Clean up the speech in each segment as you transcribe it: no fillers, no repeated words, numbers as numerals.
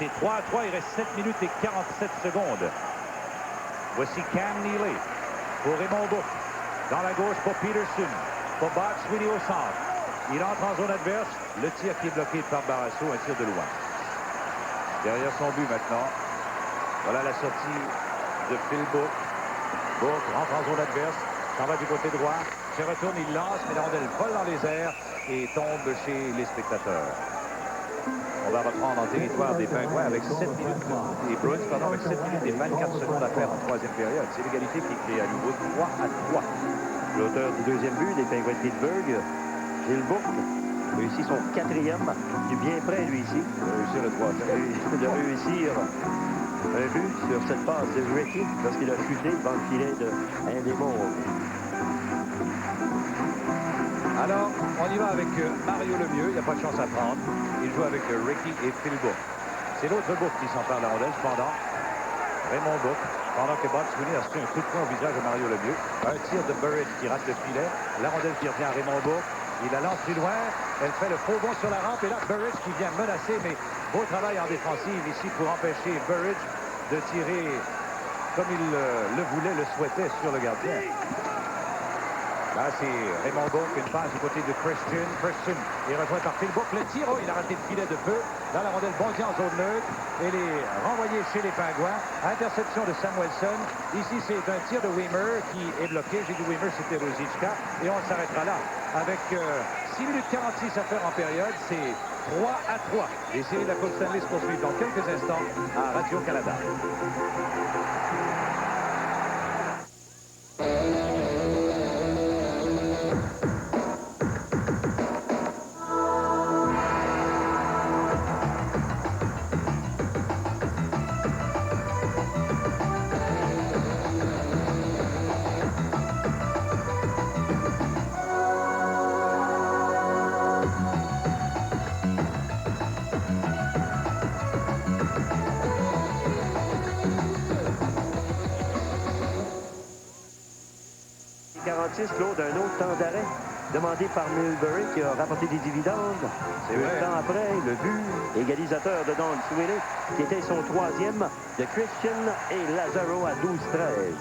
c'est 3-3. Il reste 7 minutes et 47 secondes. Voici Cam Neely pour Raymond Bourque. Dans la gauche pour Peterson. Pour Bob Sweeney au centre. Il entre en zone adverse. Le tir qui est bloqué par Barrasso, un tir de loin. Derrière son but maintenant. Voilà la sortie de Phil Bourque. Bourque rentre en zone adverse. S'en va du côté droit. Se retourne, il lance, mais la rondelle vole dans les airs et tombe chez les spectateurs. On va reprendre en territoire des Pingouins avec 7 minutes, des Bruins, pardon, avec 7 minutes et 24 secondes à faire en troisième période. C'est l'égalité qui crée à nouveau 3-3. L'auteur du deuxième but des Pingouins de Pittsburgh, Phil Bourque, réussit son quatrième. Du bien près, lui, ici. Réussir le troisième. De réussir un but sur cette passe de Ricky lorsqu'il a chuté devant le filet de Indémon. Alors, on y va avec Mario Lemieux. Il n'y a pas de chance à prendre. Il joue avec Ricky et Phil Bourque. C'est l'autre Bourque qui s'empare de la rondelle. Cependant, Raymond Bourque, pendant que Bob Sweeney a reçu un coup de poing au visage de Mario Lemieux. Un tir de Burridge qui rate le filet. La rondelle qui revient à Raymond Bourque. Il la lance plus loin. Elle fait le faux bond sur la rampe. Et là, Burridge qui vient menacer. Mais beau travail en défensive ici pour empêcher Burridge de tirer comme il le voulait, le souhaitait sur le gardien. Là, c'est Raymond Bourque, une passe du côté de Christian. Christian est rejoint par Phil Bourque. Le tir, il a raté le filet de peu. Là, la rondelle bondit en zone neutre. Elle est renvoyée chez les Pingouins. Interception de Samuelsson. Ici, c'est un tir de Weimer qui est bloqué. J'ai dit Weimer, c'était Ruzicka. Et on s'arrêtera là. Avec 6 minutes 46 à faire en période, c'est 3-3. Les séries de la Coupe Stanley se poursuivent dans quelques instants à Radio-Canada. Claude, un autre temps d'arrêt demandé par Milbury qui a rapporté des dividendes. C'est un temps après, le but égalisateur de Don Sweeney qui était son troisième de Christian et Lazaro à 12-13.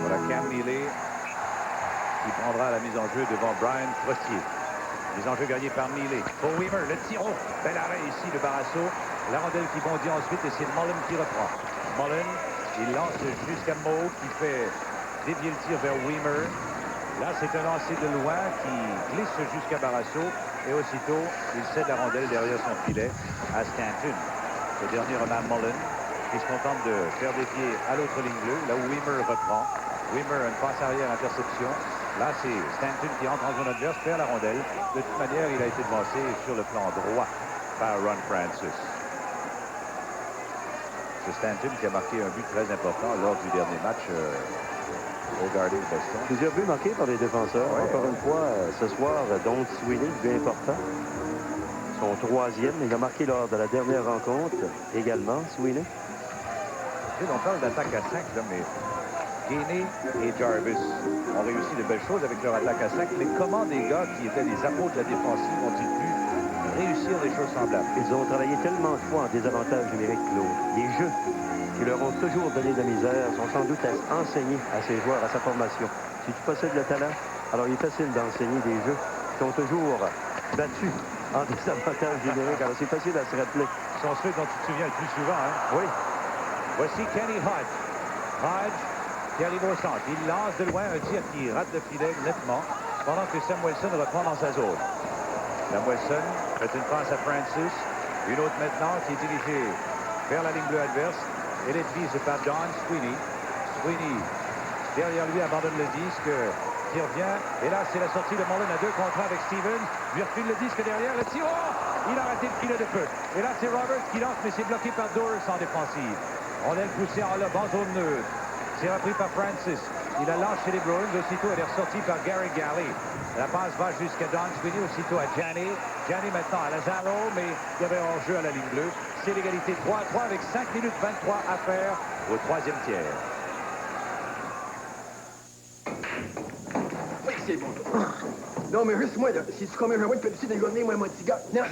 Voilà Cam Neely qui prendra la mise en jeu devant Brian Trottier. Mise en jeu gagnée par Neely. Pour Weimer, le tiro. Bel arrêt ici de Barrasso. La rondelle qui bondit ensuite et c'est Mullen qui reprend. Mullen, il lance jusqu'à Moe qui fait dévier le tir vers Weimer. Là, c'est un lancer de loin qui glisse jusqu'à Barrasso. Et aussitôt, il cède la rondelle derrière son filet à Stanton. Ce dernier remet à Mullen qui se contente de faire défier à l'autre ligne bleue. Là où Weimer reprend. Weimer, une passe arrière, interception. Là, c'est Stanton qui entre en zone adverse, perd la rondelle. De toute manière, il a été devancé sur le plan droit par Ron Francis. C'est Stanton qui a marqué un but très important lors du dernier match au Garden de Boston. Plusieurs buts marqués par les défenseurs. Ouais. Encore une fois, ce soir, Don Sweeney, but important. Son troisième, il a marqué lors de la dernière rencontre également, Sweeney. On parle d'attaque à 5, là, mais Gainey et Jarvis ont réussi de belles choses avec leur attaque à 5. Mais comment des gars qui étaient des apôtres de la défensive ont-ils pu réussir des choses semblables? Ils ont travaillé tellement de fois en désavantage numérique, Claude. Les jeux qui leur ont toujours donné de la misère sont sans doute enseignés à ces joueurs, à sa formation. Si tu possèdes le talent, alors il est facile d'enseigner des jeux qui sont toujours battus en désavantage numérique. Alors c'est facile à se rappeler. Ce sont ceux dont tu te souviens le plus souvent, hein? Oui. Voici Kenny Hodge. Hodge qui arrive au centre. Il lance de loin un tir qui rate le filet nettement pendant que Samuelsson reprend dans sa zone. Samuelsson fait une passe à Francis. Une autre maintenant qui est dirigée vers la ligne bleue adverse. Elle est prise par Don Sweeney. Sweeney, derrière lui, abandonne le disque, qui revient. Et là, c'est la sortie de Mullen à 2 contre 1 avec Stevens. Lui refile le disque derrière. Le tir, oh! Il a raté le filet de peu. Et là, c'est Roberts qui lance, mais c'est bloqué par Doris en défensive. Rondelle poussée en lobe, en zone neutre. C'est repris par Francis. Il la lance chez les Bruins. Aussitôt, elle est ressortie par Gary Galley. La passe va jusqu'à Don Sweeney, aussitôt à Gianni. Gianni maintenant à Lazaro, mais il y avait hors-jeu à la ligne bleue. C'est l'égalité 3-3 avec 5 minutes 23 à faire au troisième tiers. Oui, c'est bon. Non, mais juste moi, là, si tu combien je vois de petit dégonner, moi, mon petit gars. Non.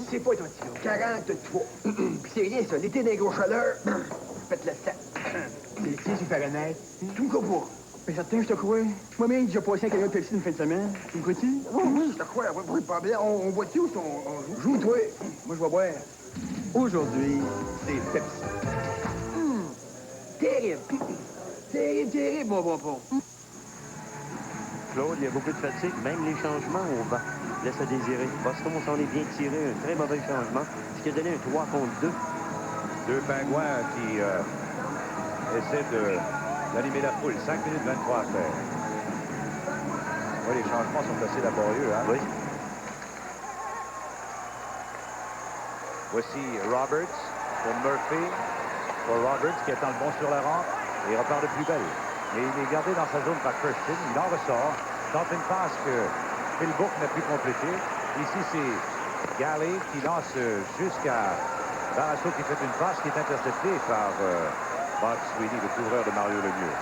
C'est pas ton tir. 43. Puis c'est rien, ça. L'été des gros chaleurs, faites le 7. C'est c'est Fahrenheit. Tu me crois pas? Mais certain, je te crois. Moi-même, j'ai passé un camion de Pepsi une fin de semaine. Tu me crois-tu? Oui, je te crois. Oui, pas bien. On boit-tu ou on joue? Joue, toi. Moi, je vais boire. Aujourd'hui, c'est Pepsi. Terrible. Terrible, mon bon. Claude, il y a beaucoup de fatigue. Même les changements au banc laissent à désirer. Boston s'en est bien tiré. Un très mauvais changement. Ce qui a donné un 3 contre 2. Deux pingouins qui essaient d'animer la foule. 5 minutes 23 à faire. Oui, les changements sont assez laborieux. Hein? Oui. Voici Roberts pour Murphy. Pour Roberts qui attend le bon sur la rampe. Et il repart de plus belle. Mais il est gardé dans sa zone par Christian. Il en ressort. Tente une passe que Phil Book n'a plus complétée. Ici, c'est Galley qui lance jusqu'à Barrasso qui fait une passe qui est interceptée par Bob Sweeney, le couvreur de Mario Lemieux.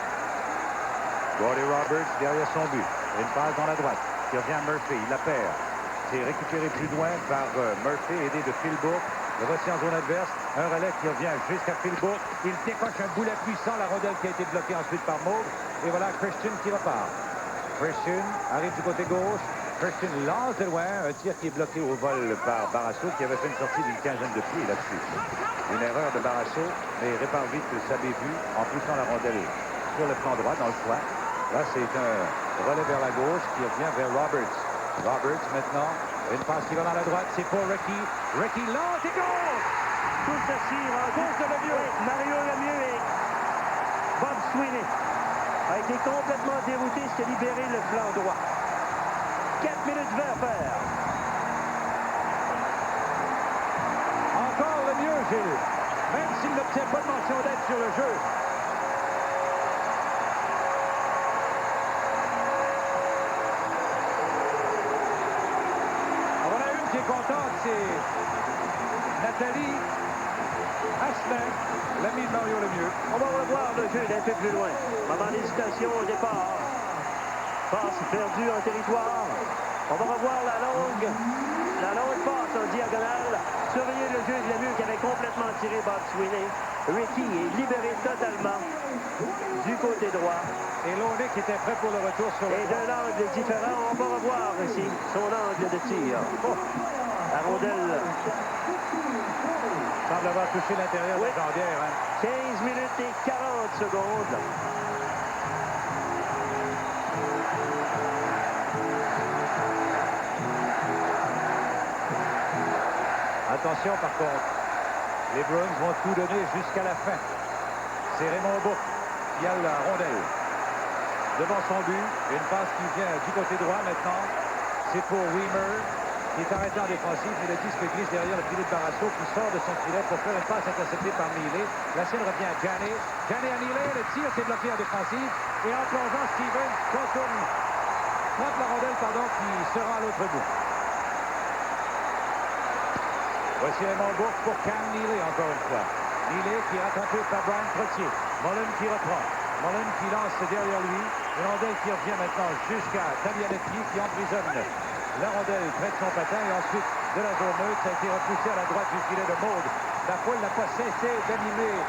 Gordy Roberts derrière son but. Une passe dans la droite qui revient à Murphy. Il la perd. C'est récupéré plus loin par Murphy, aidé de Phil Book. Le voici en zone adverse. Un relais qui revient jusqu'à Phil Book. Il décoche un boulet puissant. La rondelle qui a été bloquée ensuite par Maud. Et voilà Christian qui repart. Christian arrive du côté gauche. Christian lance de loin. Un tir qui est bloqué au vol par Barrasso qui avait fait une sortie d'une quinzaine de pieds là-dessus. Une erreur de Barrasso, mais répare vite sa bévue en poussant la rondelle sur le flanc droit dans le coin. Là, c'est un relais vers la gauche qui revient vers Roberts. Roberts maintenant. Une passe qui va dans la droite, c'est pour Ricky. Ricky lance et gauche! Tout ceci rencontre de Lemieux. Mario Lemieux et Bob Sweeney a été complètement dérouté, ce qui a libéré le flanc droit. 4 minutes 20 à faire. Encore Lemieux, Gilles. Même s'il n'obtient pas de mention d'aide sur le jeu. Qui est contente, c'est Nathalie Asselin, l'ami de Mario Lemieux. On va revoir le jeu d'un peu plus loin. Moment d'hésitation au départ. Passe perdue en territoire. On va revoir la longue passe en diagonale. Surveiller le jeu de Lemieux qui avait complètement tiré Bob Sweeney. Ricky est libéré totalement du côté droit. Et Launay qui était prêt pour le retour sur le Et d'un angle différent, on va revoir ici son angle de tir. Oh, la rondelle semble avoir touché l'intérieur de la jambière. Hein. 15 minutes et 40 secondes. Attention par contre, les Bruins vont tout donner jusqu'à la fin. C'est Raymond Bourque qui a la rondelle devant son but. Une passe qui vient du côté droit maintenant. C'est pour Weimer qui est arrêté en défensif. Et le disque glisse derrière le filet de Barrasso qui sort de son filet pour faire une passe interceptée par Neely. La scène revient à Janet. Janet à Neely. Le tir s'est bloqué en défensif. Et en plongeant, Stevens contourne, frappe la rondelle qui sera à l'autre bout. Voici Raymond Bourque pour Cam Neely encore une fois. Neely qui est rattrapé par Brian Trottier. Mullen qui reprend. Mullen qui lance derrière lui. Une rondelle qui revient maintenant jusqu'à Taglianetti qui emprisonne la rondelle près de son patin. Et ensuite de la zone neutre, ça a été repoussé à la droite du filet de Maud. La foule n'a pas cessé d'animer,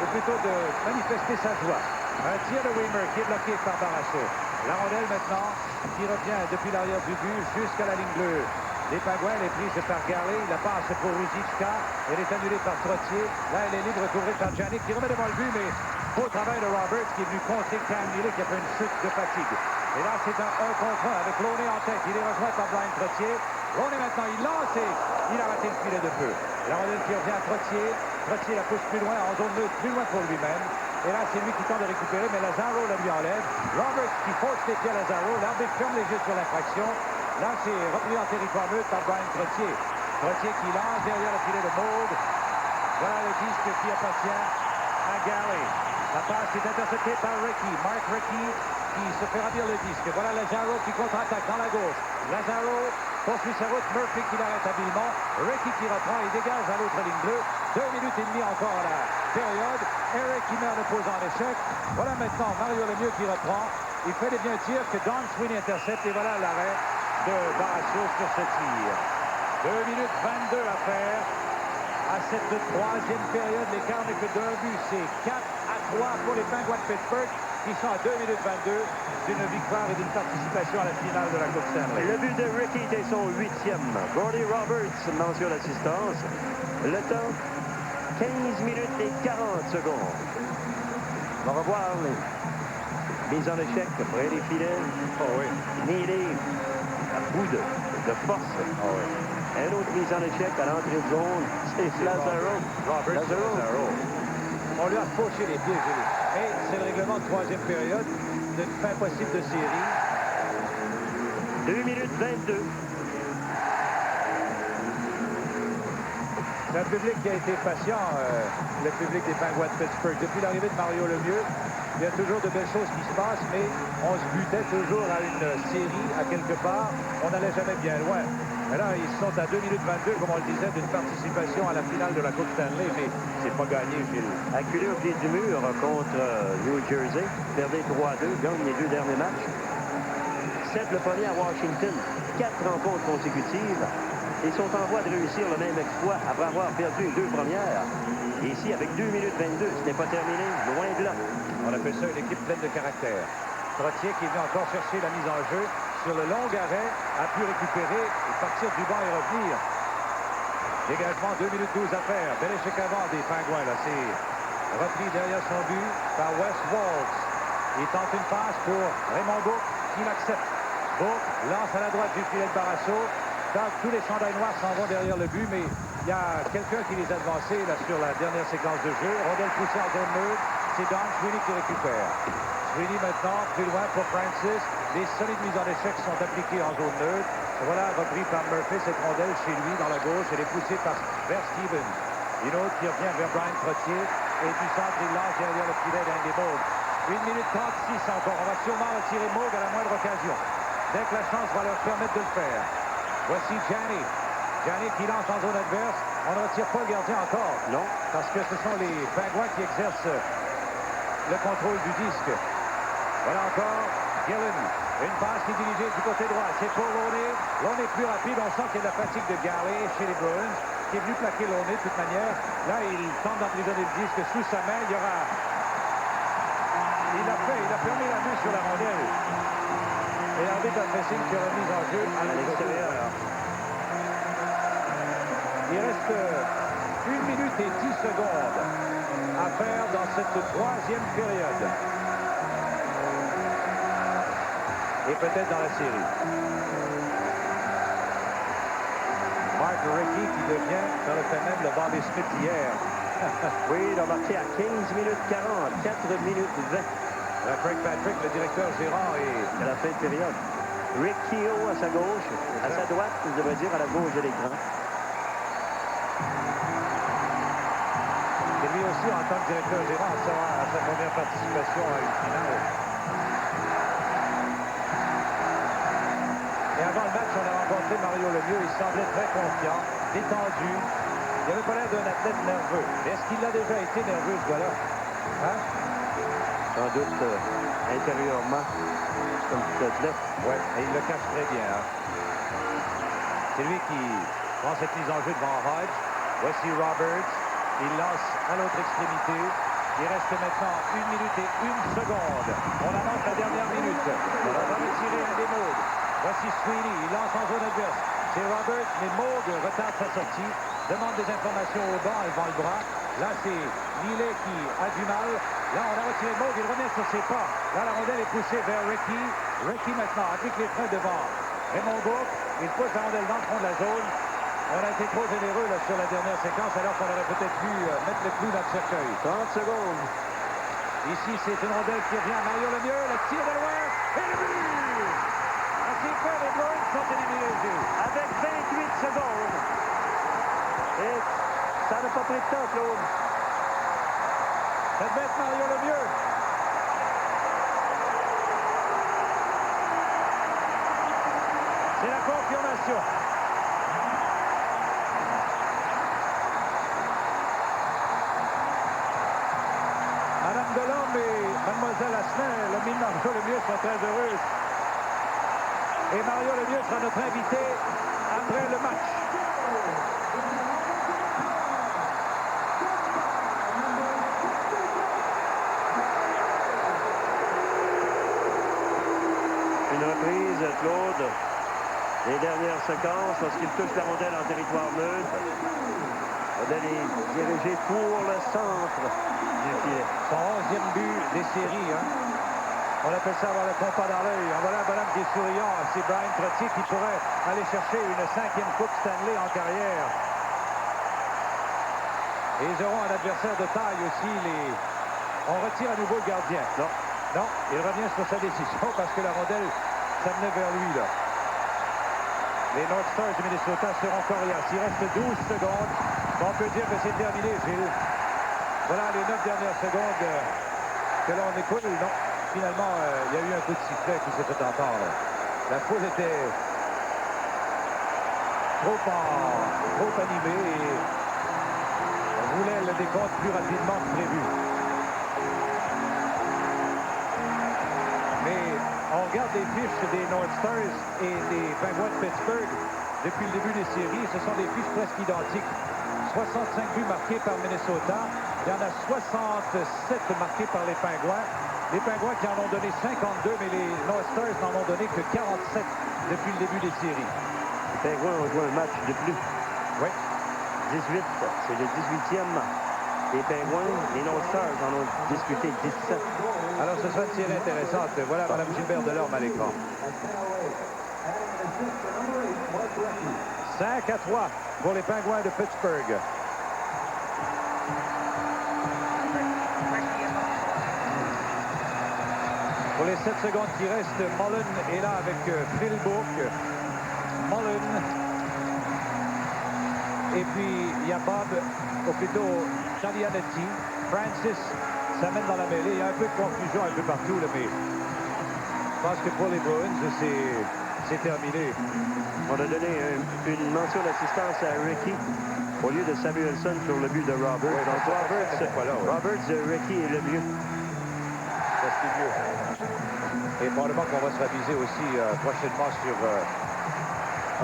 ou plutôt de manifester sa joie. Un tir de Weimer qui est bloqué par Barrasso. La rondelle maintenant qui revient depuis l'arrière du but jusqu'à la ligne bleue. Les Pingouins, elle est prise par Garley. La passe pour Ruzicka. Elle est annulée par Trottier. Là, elle est libre, couvrée par Janik qui remet devant le but, mais beau travail de Roberts qui est venu contrer Cam Neely qui a fait une chute de fatigue. Et là, c'est un 1 contre 1 avec Launay en tête. Il est rejoint par Brian Trottier. Launay maintenant, il lance et il a raté le filet de peu. La rondelle qui revient à Trottier. Trottier la pousse plus loin, en zone neutre, plus loin pour lui-même. Et là, c'est lui qui tente de récupérer, mais Lazaro la lui enlève. Roberts qui force les pieds à Lazaro. L'arbitre ferme les yeux sur l'infraction. Là, c'est repris en territoire neutre par Brian Trottier. Trottier qui lance derrière le filet de Maud. Voilà le disque qui appartient à Galley. La passe est interceptée par Ricky. Mark Ricky qui se fait ravir le disque. Voilà Lazaro qui contre-attaque dans la gauche. Lazaro poursuit sa route. Murphy qui l'arrête habilement. Ricky qui reprend et dégage à l'autre ligne bleue. 2 minutes et demie encore à la période. Eric qui met un opposant en échec. Voilà maintenant Mario Lemieux qui reprend. Il fait des bien tirs que Don Sweeney intercepte. Et voilà l'arrêt de Barrasso sur ce tir. 2 minutes 22 à faire. À cette troisième période, l'écart n'est que d'un but. C'est 4-3 pour les Penguins de Pittsburgh qui sont à 2 minutes 22 d'une victoire et d'une participation à la finale de la Coupe Stanley. Le but de Ricky était son 8e. Gordy Roberts, mention d'assistance. Le temps, 15 minutes et 40 secondes. On va voir les mises en échec près des filets. Oh oui. Neely, à bout de force. Oh oui. Un autre mise en échec à l'entrée de zone, c'est Lazaro. Lazaro. On lui a fauché les pieds, Julie. Mais c'est le règlement de troisième période d'une fin possible de série. 2 minutes 22. C'est un public qui a été patient, le public des Penguins de Pittsburgh. Depuis l'arrivée de Mario Lemieux, il y a toujours de belles choses qui se passent, mais on se butait toujours à une série, à quelque part. On n'allait jamais bien loin. Mais là, ils sont à 2 minutes 22, comme on le disait, d'une participation à la finale de la Coupe Stanley, mais c'est pas gagné, Gilles. Acculé au pied du mur contre New Jersey, perdait 3-2, gagne les 2 derniers matchs. 7 le premier à Washington, 4 rencontres consécutives. Ils sont en voie de réussir le même exploit après avoir perdu les 2 premières. Et ici, avec 2 minutes 22, ce n'est pas terminé, loin de là. On appelle ça une équipe pleine de caractère. Trottier qui vient encore chercher la mise en jeu sur le long arrêt, a pu récupérer et partir du banc et revenir. Dégagement, 2 minutes 12 à faire. Bel échec avant des Pingouins, là. C'est repris derrière son but par Wes Waltz. Il tente une passe pour Raymond Bourque qui l'accepte. Bourque lance à la droite du filet de Barrasso. Tous les chandails noirs s'en vont derrière le but, mais il y a quelqu'un qui les a devancés là, sur la dernière séquence de jeu. Rondelle poussée en zone neutre. C'est Don Sweeney qui récupère. Sweeney maintenant, plus loin pour Francis. Les solides mises en échec sont appliquées en zone neutre. Voilà repris par Murphy, cette rondelle chez lui dans la gauche. Elle est poussée vers Stevens. Une autre qui revient vers Brian Trottier. Et du centre, il lance derrière le filet d'Andy Moog. 1 minute 36 encore. On va sûrement retirer Moog à la moindre occasion. Dès que la chance va leur permettre de le faire. Voici Gianni. Gianni qui lance en zone adverse. On ne retire pas le gardien encore. Non. Parce que ce sont les Pingouins qui exercent le contrôle du disque. Voilà encore Gillen. Une passe qui est dirigée du côté droit. C'est pour Loney. Loney plus rapide. On sent qu'il y a de la fatigue de Galley chez les Bruins, qui est venu plaquer Loney de toute manière. Là, il tente d'emprisonner le disque sous sa main. Il y aura... Il a permis la main sur la rondelle. Et l'arbitre a fait signe qu'il y aura mise en jeu à l'extérieur. Il reste 1 minute et 10 secondes à faire dans cette troisième période. Et peut-être dans la série. Mark Recchi qui devient, ça le fait même, le Bobby Smith hier. Oui, il a marqué à 15 minutes 40, 4 minutes 20. Craig Patrick, le directeur gérant, et À la fin de période. Rick Keogh à sa gauche, à sa droite, je devrais dire à la gauche de l'écran. et lui aussi, en tant que directeur gérant, sera à sa première participation à une finale. Et avant le match, on a rencontré Mario Lemieux. Il semblait très confiant, détendu. Il n'avait pas l'air d'un athlète nerveux. Mais est-ce qu'il a déjà été nerveux, ce gars-là? Hein? Sans doute intérieurement, comme tu te disais. Ouais, et il le cache très bien. Hein? C'est lui qui prend cette mise en jeu devant Hodge. Voici Roberts. Il lance à l'autre extrémité. Il reste maintenant 1 minute et 1 seconde. On annonce la dernière minute. On va retirer un des Moog. Voici Sweeney. Il lance en zone adverse. C'est Roberts, mais Moog retarde sa sortie. Demande des informations au banc et vend le bras. Là, c'est Neely qui a du mal. Là, on a retiré Moog. Il revient sur ses pas. Là, la rondelle est poussée vers Recchi. Recchi maintenant applique les freins devant Raymond Bourque. Il pousse la rondelle dans le fond de la zone. On a été trop généreux là, sur la dernière séquence, alors qu'on aurait peut-être pu mettre le clou dans le cercueil. 30 secondes. Ici, c'est une rondelle qui revient à Mario Lemieux. Le tir de loin. Et le but! Ainsi fait, les Bruins sont éliminés au jeu. Avec 28 secondes. Et ça n'a pas pris de temps, Claude. Ça devait être Mario Lemieux. C'est la confirmation. Madame Delhomme et Mademoiselle Asselin, le mine Mario Lemieux, sont très heureuses. Et Mario Lemieux sera notre invité après le match. Une reprise, Claude. Les dernières séquences, lorsqu'il touche la rondelle en territoire neutre. Rondelle est dirigée pour le centre du filet. Son 11e but des séries. Hein. On appelle ça avoir le compas dans l'œil. En voilà un bonhomme qui est souriant. C'est Brian Trottier qui pourrait aller chercher une 5e Coupe Stanley en carrière. Et ils auront un adversaire de taille aussi. On retire à nouveau le gardien. Non. Non, il revient sur sa décision parce que la rondelle s'amenait vers lui. Là. Les North Stars du Minnesota seront coriaces. Il reste 12 secondes. On peut dire que c'est terminé, Gilles. Voilà les 9 dernières secondes que l'on écoute. Non, finalement, il y a eu un coup de sifflet qui s'est fait entendre. La foule était trop animée et voulait le décompte plus rapidement que prévu. Mais on regarde les fiches des North Stars et des Penguins de Pittsburgh depuis le début des séries. Ce sont des fiches presque identiques. 65 buts marqués par Minnesota. Il y en a 67 marqués par les Penguins. Les Penguins qui en ont donné 52, mais les North Stars n'en ont donné que 47 depuis le début des séries. Les Penguins ont joué un match de plus. Oui. 18, c'est le 18e. Les Penguins, les North Stars en ont disputé 17. Alors ce sera une série intéressante. Voilà Mme Gilbert Delorme à l'écran. 5-3 pour les Penguins de Pittsburgh. Pour les 7 secondes qui restent, Mullen est là avec Phil Bourque. Mullen. Et puis, il y a Bob, ou plutôt Giannianetti. Francis s'amène dans la mêlée. Il y a un peu de confusion un peu partout, là, mais je pense que pour les Bruins, c'est terminé. On a donné une mention d'assistance à Ricky au lieu de Samuelson sur le but de Roberts. Oui, donc Roberts, Ricky est le mieux. Ça, c'est mieux. Et probablement qu'on va se raviser aussi prochainement sur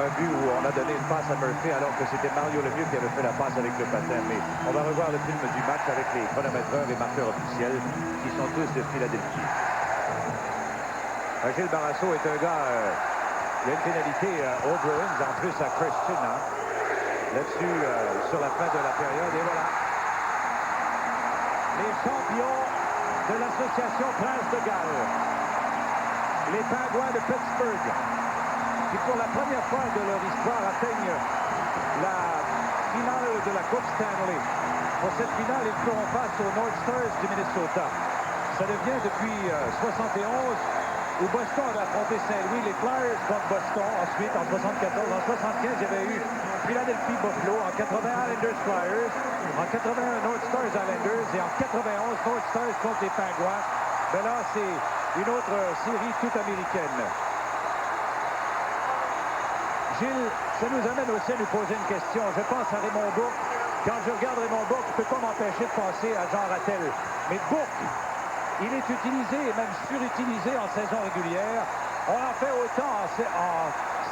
un but où on a donné une passe à Murphy alors que c'était Mario Lemieux qui avait fait la passe avec le patin. Mais on va revoir le film du match avec les chronométreurs et marqueurs officiels qui sont tous de Philadelphie. Gilles Barrasso est un gars... il y a une pénalité aux Bruins, en plus à Christian. Hein, là-dessus, sur la fin de la période. Et voilà. Les champions de l'association Prince de Galles. Les Penguins de Pittsburgh, qui pour la première fois de leur histoire atteignent la finale de la Coupe Stanley. Pour cette finale, ils feront face aux North Stars du Minnesota. Ça devient depuis 71 où Boston avait affronté Saint-Louis, les Flyers contre Boston. Ensuite, en 74, en 75, il y avait eu Philadelphie Buffalo. En 80, Islanders Flyers. En 81, North Stars Islanders. Et en 91, North Stars contre les Penguins. Mais là, c'est une autre série toute américaine. Gilles, ça nous amène aussi à nous poser une question. Je pense à Raymond Bourque. Quand je regarde Raymond Bourque, je ne peux pas m'empêcher de penser à Jean Rattel. Mais Bourque, il est utilisé et même surutilisé en saison régulière. On en fait autant en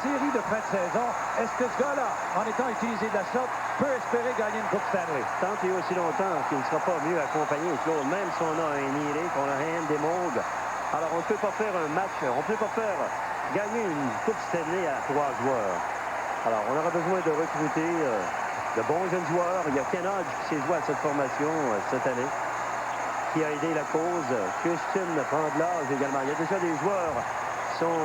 série de fin de saison. Est-ce que ce gars-là, en étant utilisé de la sorte, peut espérer gagner une Coupe Stanley? Tant et aussi longtemps qu'il ne sera pas mieux accompagné, Claude, même si on a un Neely, qu'on a un Desmondes. Alors, on ne peut pas faire un match, on ne peut pas faire gagner une Coupe Stanley à 3 joueurs. Alors, on aura besoin de recruter de bons jeunes joueurs. Il y a Ken Hodge qui s'est joué à cette formation cette année, qui a aidé la cause. Christian prend de l'âge également. Il y a déjà des joueurs qui sont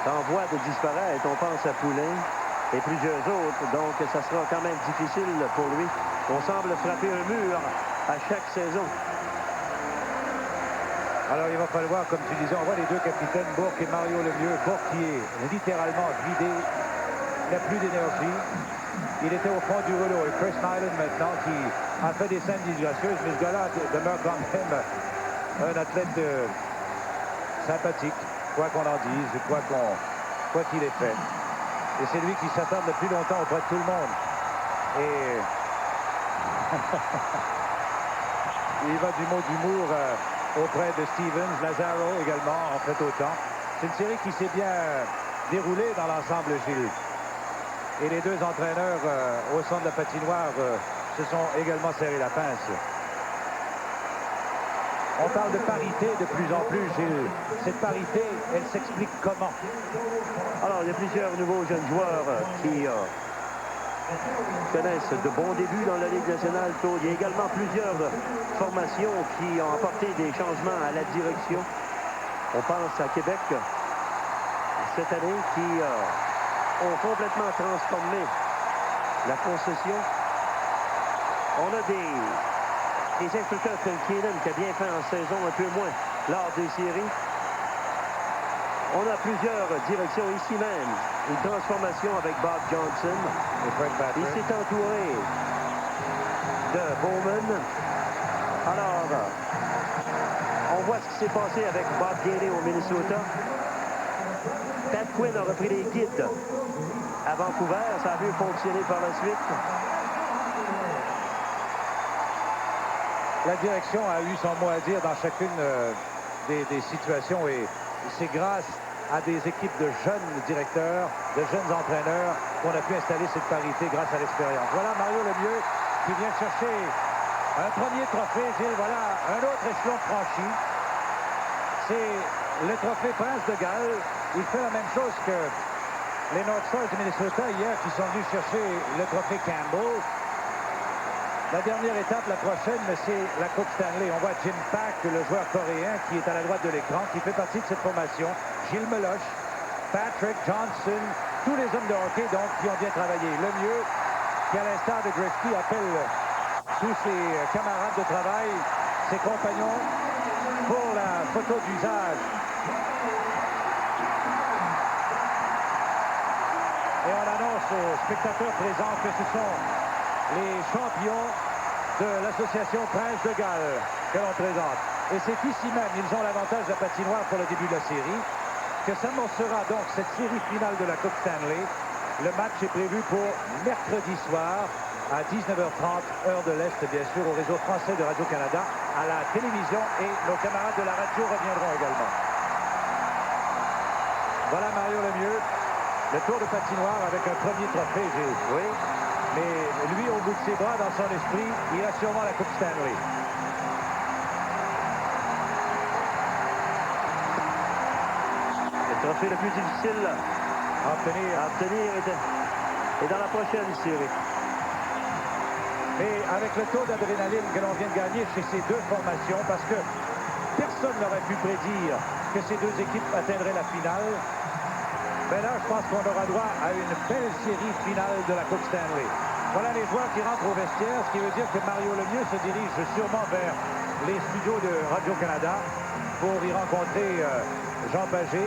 en voie de disparaître. On pense à Poulain et plusieurs autres. Donc, ça sera quand même difficile pour lui. On semble frapper un mur à chaque saison. Alors, il va falloir, comme tu disais, on voit les deux capitaines, Bourque et Mario Lemieux. Bourque qui est littéralement vidé. Il n'a plus d'énergie. Il était au fond du rouleau. Et Chris Nyland, maintenant, qui a fait des scènes disgracieuses, mais ce gars-là demeure quand même un athlète sympathique, quoi qu'on en dise, quoi qu'il ait fait. Et c'est lui qui s'attarde le plus longtemps auprès de tout le monde. Et il va du mot d'humour auprès de Stevens, Lazaro également, en fait autant. C'est une série qui s'est bien déroulée dans l'ensemble, Gilles. Et les deux entraîneurs au centre de la patinoire se sont également serré la pince. On parle de parité de plus en plus, Gilles. Cette parité, elle s'explique comment? Alors, il y a plusieurs nouveaux jeunes joueurs qui connaissent de bons débuts dans la Ligue nationale, Claude. Il y a également plusieurs formations qui ont apporté des changements à la direction. On pense à Québec cette année qui ont complètement transformé la concession. On a des instructeurs comme Keenan qui a bien fait en saison, un peu moins lors des séries. On a plusieurs directions ici même. Une transformation avec Bob Johnson. Il s'est entouré de Bowman. Alors, on voit ce qui s'est passé avec Bob Gainey au Minnesota. Pat Quinn a repris les guides à Vancouver. Ça a vu fonctionner par la suite. La direction a eu son mot à dire dans chacune des situations et c'est grâce à des équipes de jeunes directeurs, de jeunes entraîneurs qu'on a pu installer cette parité grâce à l'expérience. Voilà Mario Lemieux qui vient chercher un premier trophée. Gilles, voilà un autre échelon franchi. C'est le trophée Prince de Galles. Il fait la même chose que les North Stars du Minnesota hier qui sont venus chercher le trophée Campbell. La dernière étape, la prochaine, c'est la Coupe Stanley. On voit Jim Pack, le joueur coréen, qui est à la droite de l'écran, qui fait partie de cette formation. Gilles Meloche, Patrick Johnson, tous les hommes de hockey, donc, qui ont bien travaillé. Lemieux, qui, à l'instar de Gretzky, appelle tous ses camarades de travail, ses compagnons, pour la photo d'usage. Et on annonce aux spectateurs présents que ce sont les champions de l'association Prince de Galles que l'on présente. Et c'est ici même, ils ont l'avantage de la patinoire pour le début de la série, que s'amorcera donc cette série finale de la Coupe Stanley. Le match est prévu pour mercredi soir à 19h30, heure de l'Est, bien sûr, au réseau français de Radio-Canada, à la télévision, et nos camarades de la radio reviendront également. Voilà Mario Lemieux, le tour de patinoire avec un premier trophée, oui. Mais lui, au bout de ses bras, dans son esprit, il a sûrement la Coupe Stanley. Le trophée le plus difficile à obtenir est dans la prochaine série. Mais avec le taux d'adrénaline que l'on vient de gagner chez ces deux formations, parce que personne n'aurait pu prédire que ces deux équipes atteindraient la finale, mais là, je pense qu'on aura droit à une belle série finale de la Coupe Stanley. Voilà les joueurs qui rentrent au vestiaire, ce qui veut dire que Mario Lemieux se dirige sûrement vers les studios de Radio-Canada pour y rencontrer Jean Pagé.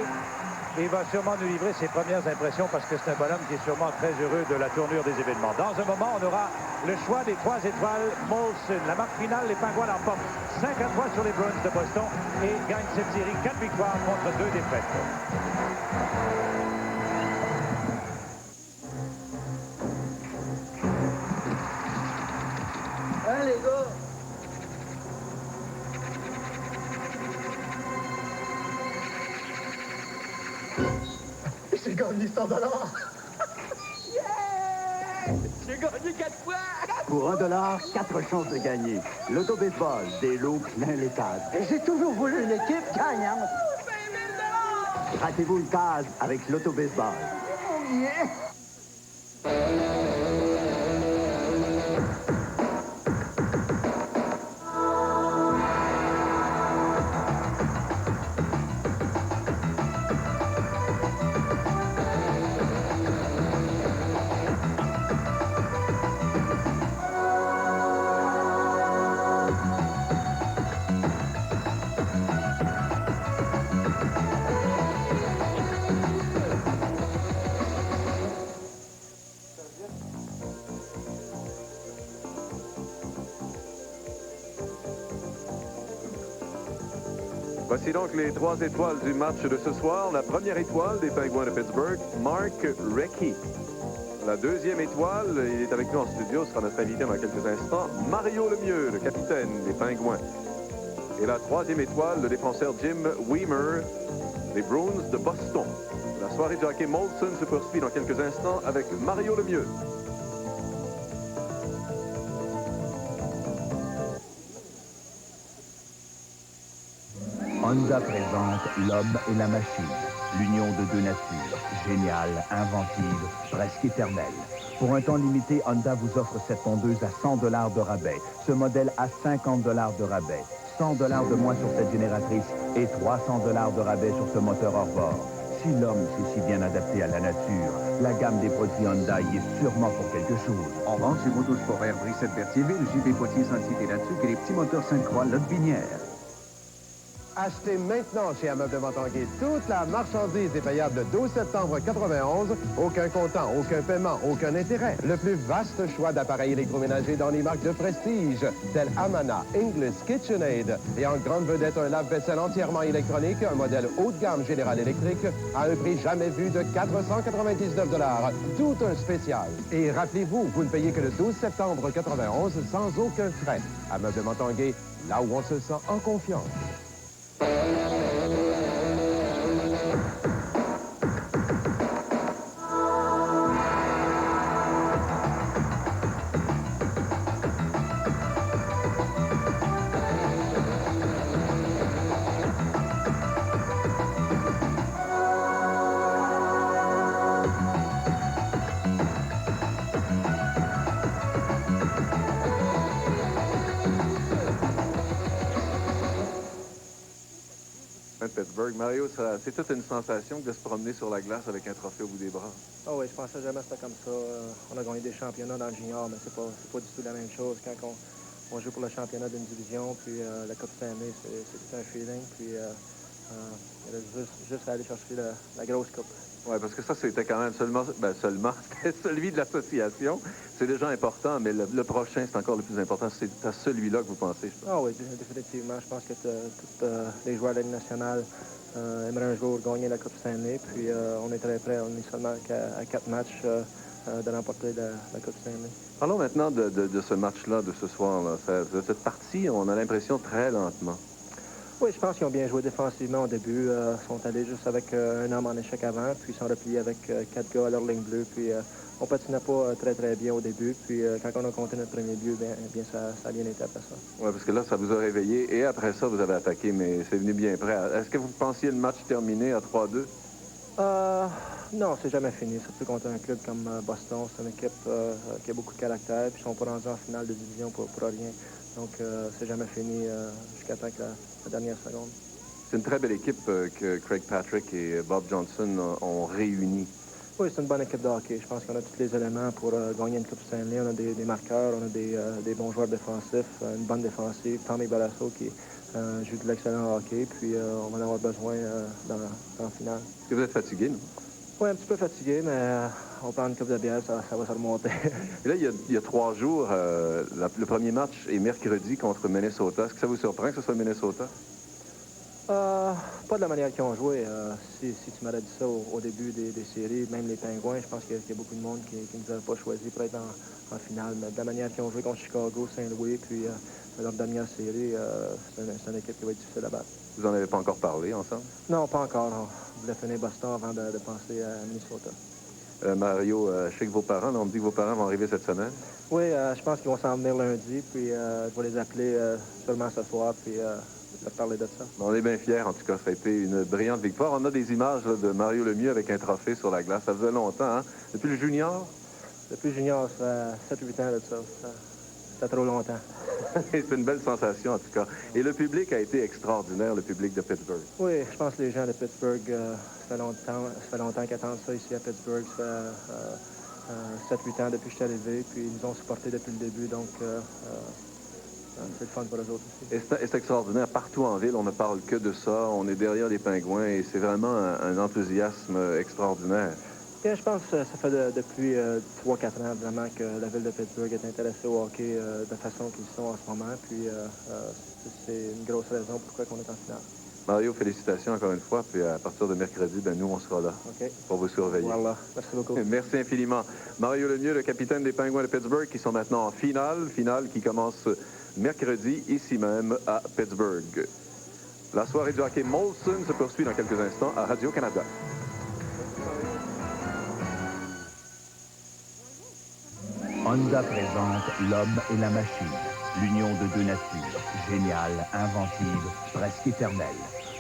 Et il va sûrement nous livrer ses premières impressions parce que c'est un bonhomme qui est sûrement très heureux de la tournure des événements. Dans un moment, on aura le choix des 3 étoiles Molson. La marque finale, les Pingouins l'emportent 5-3 sur les Bruins de Boston et gagnent cette série 4 victoires contre 2 défaites. Hein, les gars? J'ai gagné 100 $. Yeah! J'ai gagné 4 fois! Pour $1, 4 chances de gagner. L'auto-baseball, des lots plein les cases. J'ai toujours voulu une équipe gagnante. 5 000 $! Grattez-vous une case avec l'auto-baseball. Oh yeah! Voici donc les 3 étoiles du match de ce soir. La première étoile des Pingouins de Pittsburgh, Mark Recchi. La deuxième étoile, il est avec nous en studio, sera notre invité dans quelques instants, Mario Lemieux, le capitaine des Pingouins. Et la troisième étoile, le défenseur Jim Wiemer, des Bruins de Boston. La soirée du hockey Molson se poursuit dans quelques instants avec Mario Lemieux. Honda présente L'homme et la machine. L'union de deux natures, géniale, inventive, presque éternelle. Pour un temps limité, Honda vous offre cette tondeuse à 100 $ de rabais. Ce modèle à 50 $ de rabais. 100 $ de moins sur cette génératrice et 300 $ de rabais sur ce moteur hors bord. Si l'homme s'est si bien adapté à la nature, la gamme des produits Honda y est sûrement pour quelque chose. En vente chez Motosport Air Brissette-Berthierville, JB Potier sans citer là-dessus que les petits moteurs Sainte-Croix Lotte-Binière. Achetez maintenant chez Ameublement Tanguay toute la marchandise est payable le 12 septembre 91. Aucun comptant, aucun paiement, aucun intérêt. Le plus vaste choix d'appareils électroménagers dans les marques de prestige, telles Amana, Inglis, KitchenAid. Et en grande vedette, un lave-vaisselle entièrement électronique, un modèle haut de gamme Général Electric, à un prix jamais vu de 499 $. Tout un spécial. Et rappelez-vous, vous ne payez que le 12 septembre 91 sans aucun frais. Ameublement Tanguay, là où on se sent en confiance. Pittsburgh. Mario, c'est toute une sensation de se promener sur la glace avec un trophée au bout des bras. Ah oui, je pensais jamais que c'était comme ça. On a gagné des championnats dans le junior, mais c'est pas du tout la même chose. Quand on joue pour le championnat d'une division, puis la Coupe Stanley, c'est tout un feeling. Puis il y a juste à aller chercher la grosse coupe. Oui, parce que ça, c'était quand même seulement c'était celui de l'association. C'est déjà important, mais le prochain, c'est encore le plus important. C'est à celui-là que vous pensez, je pense. Ah oui, définitivement. Je pense que tous les joueurs de la Ligue nationale aimeraient un jour gagner la Coupe Stanley. Puis on est très prêts. On est seulement à 4 matchs de remporter la Coupe Stanley. Parlons maintenant de ce match-là, de ce soir-là. De cette partie, on a l'impression très lentement. Oui, je pense qu'ils ont bien joué défensivement au début. Ils sont allés juste avec un homme en échec avant, puis ils sont repliés avec 4 gars à leur ligne bleue. Puis on patinait pas très bien au début. Puis quand on a compté notre premier but, bien ça a bien été après ça. Oui, parce que là, ça vous a réveillé. Et après ça, vous avez attaqué, mais c'est venu bien près. Est-ce que vous pensiez le match terminé à 3-2? Non, c'est jamais fini. Surtout contre un club comme Boston. C'est une équipe qui a beaucoup de caractère. Puis ils sont pas rendus en finale de division pour rien. Donc, c'est jamais fini jusqu'à temps que la dernière seconde. C'est une très belle équipe que Craig Patrick et Bob Johnson ont réunie. Oui, c'est une bonne équipe de hockey. Je pense qu'on a tous les éléments pour gagner une Coupe Stanley. On a des marqueurs, on a des bons joueurs défensifs, une bonne défensive. Tommy Balasso qui joue de l'excellent hockey. Puis, on va en avoir besoin dans la finale. Est-ce que vous êtes fatigué, non? Oui, un petit peu fatigué, mais on prend une coupe de bière, ça va se remonter. Et là, il y a 3 jours, le premier match est mercredi contre Minnesota. Est-ce que ça vous surprend que ce soit Minnesota? Pas de la manière qu'ils ont joué. Si tu m'aurais dit ça au début des séries, même les Pingouins, je pense qu'il y a beaucoup de monde qui ne nous avait pas choisi pour être en finale. Mais de la manière qu'ils ont joué contre Chicago, Saint-Louis, puis leur dernière série, c'est une équipe qui va être difficile à battre. Vous n'en avez pas encore parlé ensemble? Non, pas encore. On voulait finir Boston avant de penser à Minnesota. Mario, je sais que vos parents, on me dit que vos parents vont arriver cette semaine. Oui, je pense qu'ils vont s'en venir lundi, puis je vais les appeler seulement ce soir, puis leur parler de ça. On est bien fiers, en tout cas. Ça a été une brillante victoire. On a des images là, de Mario Lemieux avec un trophée sur la glace. Ça faisait longtemps, hein? Depuis le junior? Depuis le junior, ça fait 7-8 ans de ça. Ça trop longtemps. C'est une belle sensation, en tout cas. Et le public a été extraordinaire, le public de Pittsburgh. Oui, je pense que les gens de Pittsburgh, ça fait longtemps qu'ils attendent ça ici à Pittsburgh. Ça fait 7-8 ans depuis que je suis arrivé, puis ils nous ont supportés depuis le début, donc c'est le fun pour eux autres aussi. Et c'est extraordinaire. Partout en ville, on ne parle que de ça. On est derrière les Pingouins et c'est vraiment un enthousiasme extraordinaire. Bien, je pense que ça fait depuis 3-4 ans vraiment que la ville de Pittsburgh est intéressée au hockey de façon qu'ils sont en ce moment. Puis c'est une grosse raison pourquoi on est en finale. Mario, félicitations encore une fois. Puis à partir de mercredi, nous, on sera là pour vous surveiller. Voilà. Merci beaucoup. Merci infiniment. Mario Lemieux, le capitaine des Pingouins de Pittsburgh, qui sont maintenant en finale qui commence mercredi, ici même à Pittsburgh. La soirée du hockey Molson se poursuit dans quelques instants à Radio-Canada. Honda présente L'homme et la machine. L'union de deux natures, géniale, inventive, presque éternelle.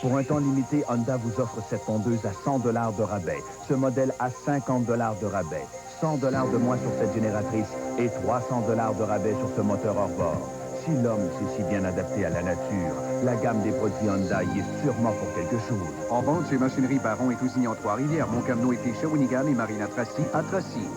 Pour un temps limité, Honda vous offre cette tondeuse à 100 $ de rabais. Ce modèle à 50 $ de rabais. 100 $ de moins sur cette génératrice et 300 $ de rabais sur ce moteur hors bord. Si l'homme s'est si bien adapté à la nature, la gamme des produits Honda y est sûrement pour quelque chose. En vente chez Machinerie Baron et Tousignan Trois-Rivières, Montcalmo et Shawinigan et Marina Tracy à Tracy.